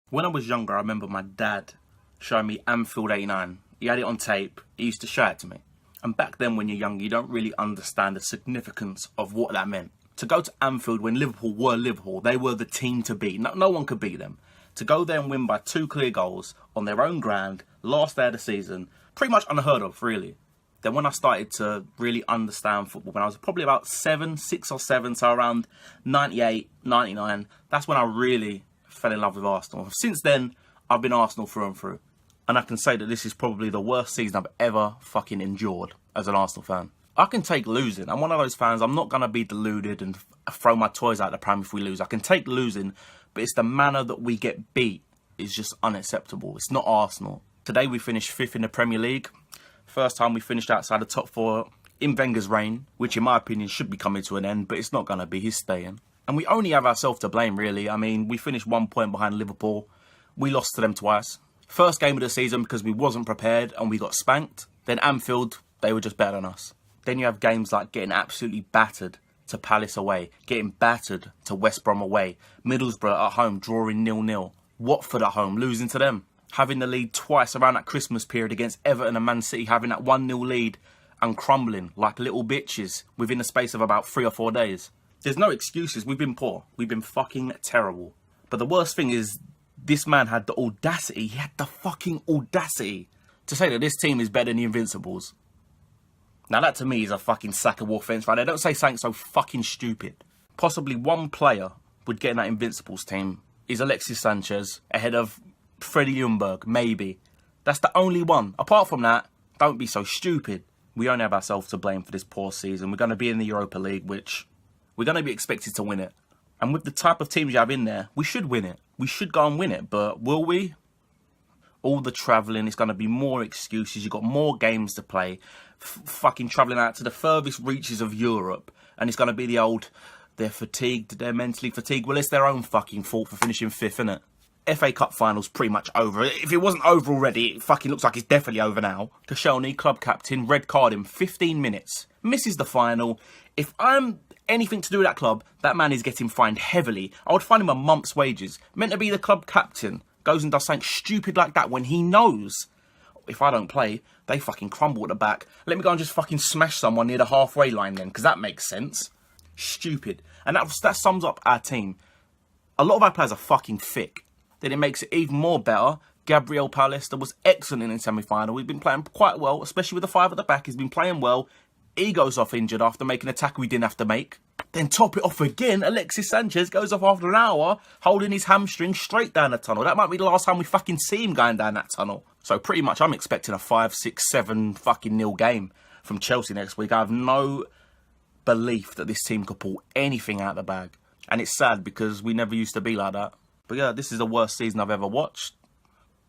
When I was younger, I remember my dad showing me Anfield '89. He had it on tape. He used to show it to me. And back then, when you're young, you don't really understand the significance of what that meant. To go to Anfield when Liverpool were Liverpool, they were the team to beat. No one could beat them. To go there and win by 2 clear goals on their own ground, last day of the season, pretty much unheard of, really. Then when I started to really understand football, when I was probably about 6 or 7, so around 98, 99, that's when I really fell in love with Arsenal. Since then, I've been Arsenal through and through. And I can say that this is probably the worst season I've ever fucking endured as an Arsenal fan. I can take losing. I'm one of those fans, I'm not going to be deluded and throw my toys out the pram if we lose. I can take losing, but it's the manner that we get beat is just unacceptable. It's not Arsenal. Today we finished 5th in the Premier League. First time we finished outside the top 4 in Wenger's reign, which in my opinion should be coming to an end, but it's not going to be. He's staying. And we only have ourselves to blame, really. I mean, we finished 1 point behind Liverpool. We lost to them twice. First game of the season because we wasn't prepared and we got spanked. Then Anfield, they were just better than us. Then you have games like getting absolutely battered to Palace away, getting battered to West Brom away, Middlesbrough at home drawing 0-0, Watford at home losing to them, having the lead twice around that Christmas period against Everton and Man City, having that 1-0 lead and crumbling like little bitches within the space of about 3 or 4 days. There's no excuses. We've been poor. We've been fucking terrible. But the worst thing is, this man had the audacity, he had the fucking audacity to say that this team is better than the Invincibles. Now that to me is a fucking sack of war fence right there. Don't say something so fucking stupid. Possibly one player would get in that Invincibles team is Alexis Sanchez ahead of Freddie Ljungberg, maybe. That's the only one. Apart from that, don't be so stupid. We only have ourselves to blame for this poor season. We're going to be in the Europa League, which we're going to be expected to win it. And with the type of teams you have in there, we should win it. We should go and win it, but will we? All the travelling, it's going to be more excuses. You've got more games to play. Fucking travelling out to the furthest reaches of Europe. And it's going to be the old, they're fatigued, they're mentally fatigued. Well, it's their own fucking fault for finishing 5th, isn't it? FA Cup final's pretty much over. If it wasn't over already, it fucking looks like it's definitely over now. Koscielny, club captain, red card in 15 minutes. Misses the final. If I'm anything to do with that club, that man is getting fined heavily. I would fine him a month's wages. Meant to be the club captain. Goes and does something stupid like that when he knows, if I don't play, they fucking crumble at the back. Let me go and just fucking smash someone near the halfway line then, because that makes sense. Stupid. And that sums up our team. A lot of our players are fucking thick. Then it makes it even more better. Gabriel Paulista was excellent in the semi-final. We've been playing quite well, especially with the 5 at the back. He's been playing well. He goes off injured after making a tackle we didn't have to make. Then top it off again, Alexis Sanchez goes off after an hour, holding his hamstring straight down the tunnel. That might be the last time we fucking see him going down that tunnel. So pretty much I'm expecting a 5, 6, 7 fucking nil game from Chelsea next week. I have no belief that this team could pull anything out of the bag. And it's sad because we never used to be like that. But yeah, this is the worst season I've ever watched.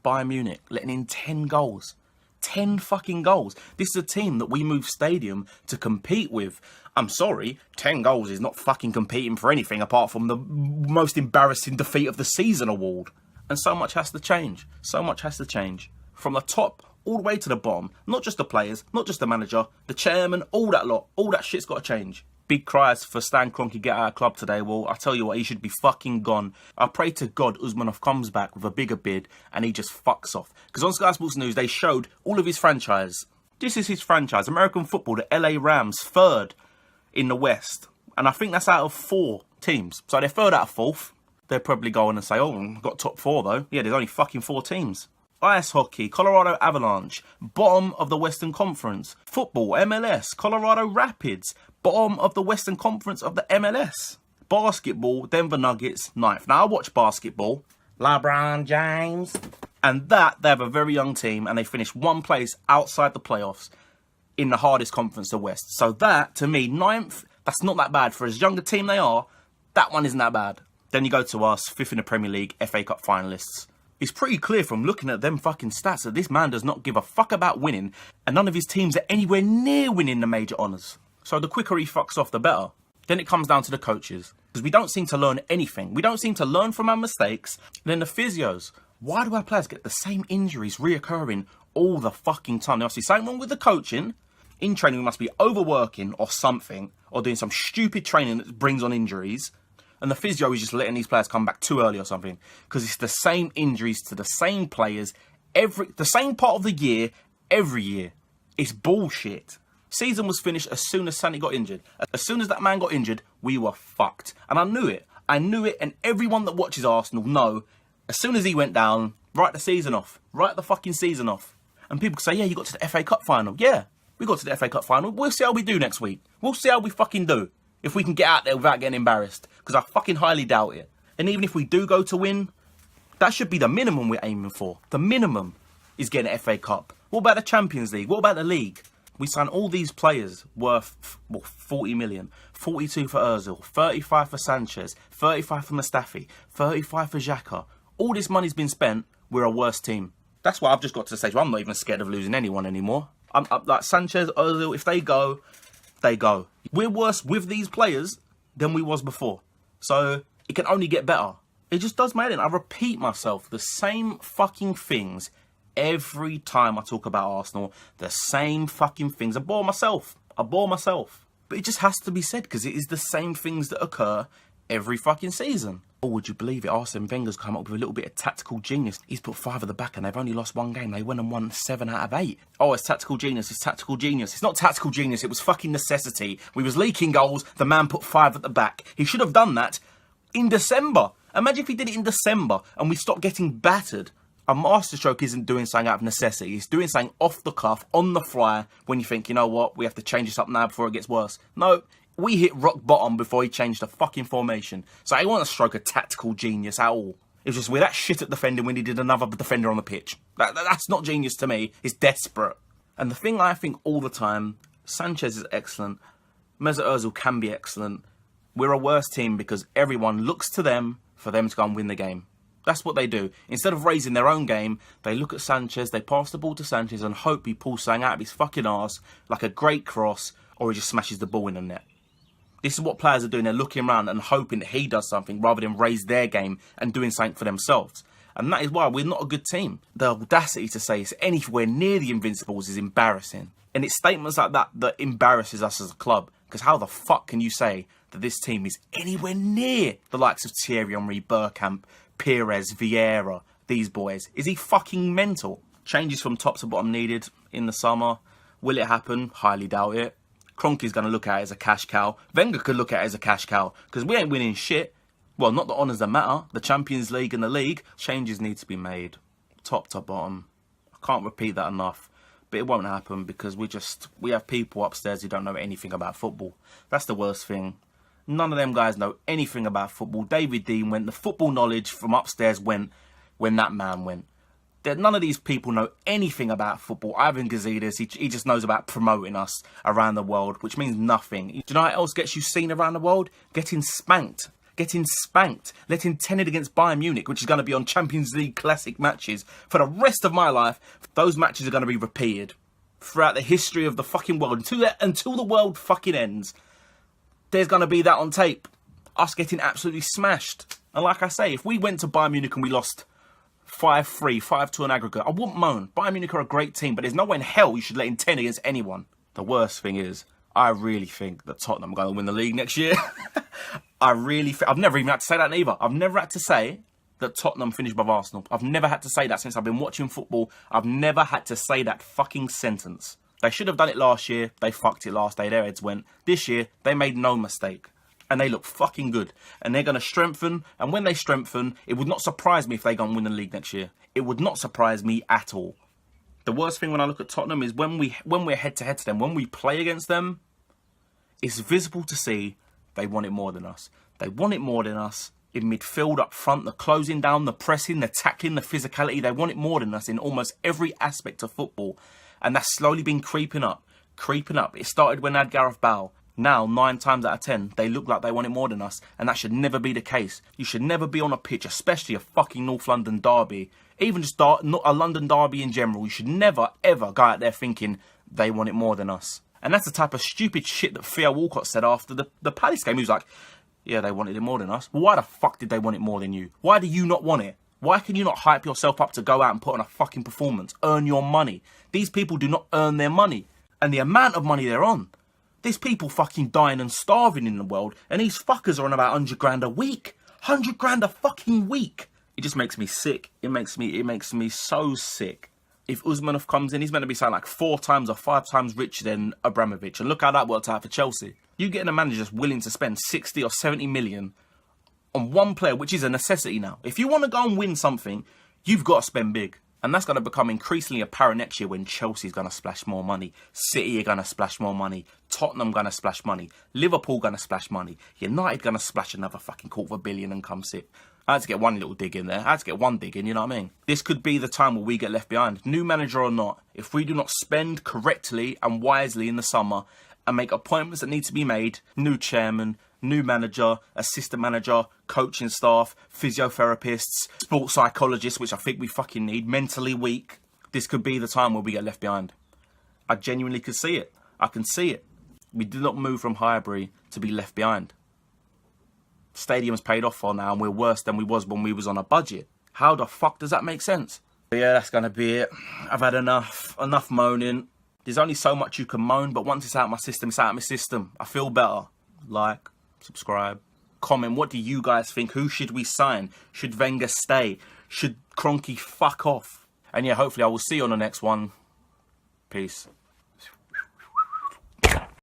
Bayern Munich letting in 10 goals. 10 fucking goals. This is a team that we moved stadium to compete with. I'm sorry, 10 goals is not fucking competing for anything apart from the most embarrassing defeat of the season award. And so much has to change. So much has to change. From the top all the way to the bottom. Not just the players, not just the manager, the chairman, all that lot. All that shit's got to change. Big cries for Stan Kroenke get out of club today. Well, I tell you what, he should be fucking gone. I pray to God Usmanov comes back with a bigger bid and he just fucks off. Because on Sky Sports News, they showed all of his franchise. This is his franchise. American football, the LA Rams, 3rd in the West. And I think that's out of 4 teams. So they're 3rd out of 4th. They'll probably go on and say, oh, we've got top 4 though. Yeah, there's only fucking 4 teams. Ice hockey, Colorado Avalanche, bottom of the Western Conference. Football, MLS, Colorado Rapids, bottom of the Western Conference of the MLS. Basketball, Denver Nuggets, 9th. Now I watch basketball. LeBron James. And that, they have a very young team and they finished 1 place outside the playoffs in the hardest conference, the West. So that, to me, 9th, that's not that bad. For as young a team they are, that one isn't that bad. Then you go to us, 5th in the Premier League, FA Cup finalists. It's pretty clear from looking at them fucking stats that this man does not give a fuck about winning and none of his teams are anywhere near winning the major honours. So the quicker he fucks off, the better. Then it comes down to the coaches. Because we don't seem to learn anything. We don't seem to learn from our mistakes. And then the physios. Why do our players get the same injuries reoccurring all the fucking time? There must be something wrong with the coaching. In training, we must be overworking or something. Or doing some stupid training that brings on injuries. And the physio is just letting these players come back too early or something. Because it's the same injuries to the same players, the same part of the year, every year. It's bullshit. Season was finished as soon as Sané got injured. As soon as that man got injured, we were fucked. And I knew it. I knew it, and everyone that watches Arsenal know, as soon as he went down, write the season off. Write the fucking season off. And people say, yeah, you got to the FA Cup final. Yeah, we got to the FA Cup final. We'll see how we do next week. We'll see how we fucking do. If we can get out there without getting embarrassed. Because I fucking highly doubt it. And even if we do go to win, that should be the minimum we're aiming for. The minimum is getting an FA Cup. What about the Champions League? What about the league? We signed all these players worth, 40 million. 42 for Ozil, 35 for Sanchez, 35 for Mustafi, 35 for Xhaka. All this money's been spent, we're a worse team. That's why I've just got to the stage where I'm not even scared of losing anyone anymore. I'm like Sanchez, Ozil, if they go, they go. We're worse with these players than we was before. So it can only get better. It just does my head in. I repeat myself, the same fucking things every time I talk about Arsenal. The same fucking things. I bore myself. But it just has to be said because it is the same things that occur every fucking season. Or would you believe it? Arsene Wenger's come up with a little bit of tactical genius. He's put 5 at the back and they've only lost 1 game. They went and won 7 out of 8. Oh, it's tactical genius. It's tactical genius. It's not tactical genius. It was fucking necessity. We was leaking goals. The man put 5 at the back. He should have done that in December. Imagine if he did it in December and we stopped getting battered. A masterstroke isn't doing something out of necessity. It's doing something off the cuff, on the fly, when you think, you know what, we have to change this up now before it gets worse. No, we hit rock bottom before he changed the fucking formation. So I wasn't a stroke of tactical genius at all. It was just we're that shit at defending when he did another defender on the pitch. That's not genius to me. It's desperate. And the thing I think all the time, Sanchez is excellent. Mesut Ozil can be excellent. We're a worse team because everyone looks to them for them to go and win the game. That's what they do. Instead of raising their own game, they look at Sanchez, they pass the ball to Sanchez and hope he pulls something out of his fucking arse, like a great cross, or he just smashes the ball in the net. This is what players are doing. They're looking around and hoping that he does something rather than raise their game and doing something for themselves. And that is why we're not a good team. The audacity to say it's anywhere near the Invincibles is embarrassing. And it's statements like that that embarrasses us as a club. Because how the fuck can you say that this team is anywhere near the likes of Thierry Henry, Bergkamp, Pires, Vieira, these boys? Is he fucking mental? Changes from top to bottom needed in the summer. Will it happen? Highly doubt it. Kroenke's going to look at it as a cash cow. Wenger could look at it as a cash cow because we ain't winning shit. Well, not the honours that matter. The Champions League and the league. Changes need to be made. Top to bottom. I can't repeat that enough. But it won't happen because we have people upstairs who don't know anything about football. That's the worst thing. None of them guys know anything about football. David Dean went. The football knowledge from upstairs went when that man went. None of these people know anything about football. Ivan Gazidis, he just knows about promoting us around the world, which means nothing. Do you know what else gets you seen around the world? Getting spanked. Letting 10 against Bayern Munich, which is going to be on Champions League classic matches for the rest of my life. Those matches are going to be repeated throughout the history of the fucking world. Until the world fucking ends, there's going to be that on tape. Us getting absolutely smashed. And like I say, if we went to Bayern Munich and we lost 5-3, 5-2 on aggregate, I wouldn't moan. Bayern Munich are a great team, but there's no way in hell you should let in 10 against anyone. The worst thing is, I really think that Tottenham are going to win the league next year. I've never even had to say that either. I've never had to say that Tottenham finished above Arsenal. I've never had to say that since I've been watching football. I've never had to say that fucking sentence. They should have done it last year. They fucked it last day. Their heads went. This year, they made no mistake. And they look fucking good. And they're going to strengthen. And when they strengthen, it would not surprise me if they go and win the league next year. It would not surprise me at all. The worst thing when I look at Tottenham is when we're head-to-head to them, when we play against them, it's visible to see they want it more than us. They want it more than us in midfield, up front, the closing down, the pressing, the tackling, the physicality. They want it more than us in almost every aspect of football. And that's slowly been creeping up. It started when they had Gareth Bale. Now, 9 times out of 10, they look like they want it more than us. And that should never be the case. You should never be on a pitch, especially a fucking North London derby. Even just a London derby in general. You should never, ever go out there thinking they want it more than us. And that's the type of stupid shit that Theo Walcott said after the Palace game. He was like, yeah, they wanted it more than us. Well, why the fuck did they want it more than you? Why do you not want it? Why can you not hype yourself up to go out and put on a fucking performance? Earn your money. These people do not earn their money. And the amount of money they're on. There's people fucking dying and starving in the world, and these fuckers are on about 100 grand a week. 100 grand a fucking week. It just makes me sick. It makes me so sick. If Usmanov comes in, he's meant to be something like 4 times or 5 times richer than Abramovich. And look how that worked out for Chelsea. You getting a manager that's willing to spend 60 or 70 million on one player, which is a necessity now. If you want to go and win something, you've got to spend big. And that's going to become increasingly apparent next year when Chelsea's going to splash more money. City are going to splash more money. Tottenham going to splash money. Liverpool going to splash money. United going to splash another fucking $250 million and come sit. I had to get one little dig in there. I had to get one dig in, you know what I mean? This could be the time where we get left behind. New manager or not, if we do not spend correctly and wisely in the summer and make appointments that need to be made, new chairman, new manager, assistant manager, coaching staff, physiotherapists, sports psychologists, which I think we fucking need, mentally weak, this could be the time where we get left behind. I genuinely could see it. I can see it. We did not move from Highbury to be left behind. Stadium's paid off for now and we're worse than we was when we was on a budget. How the fuck does that make sense? But yeah, that's gonna be it. I've had enough moaning. There's only so much you can moan, but once it's out of my system, it's out of my system. I feel better. Like, subscribe, comment. What do you guys think? Who should we sign? Should Wenger stay? Should Kroenke fuck off? And yeah, hopefully I will see you on the next one. Peace.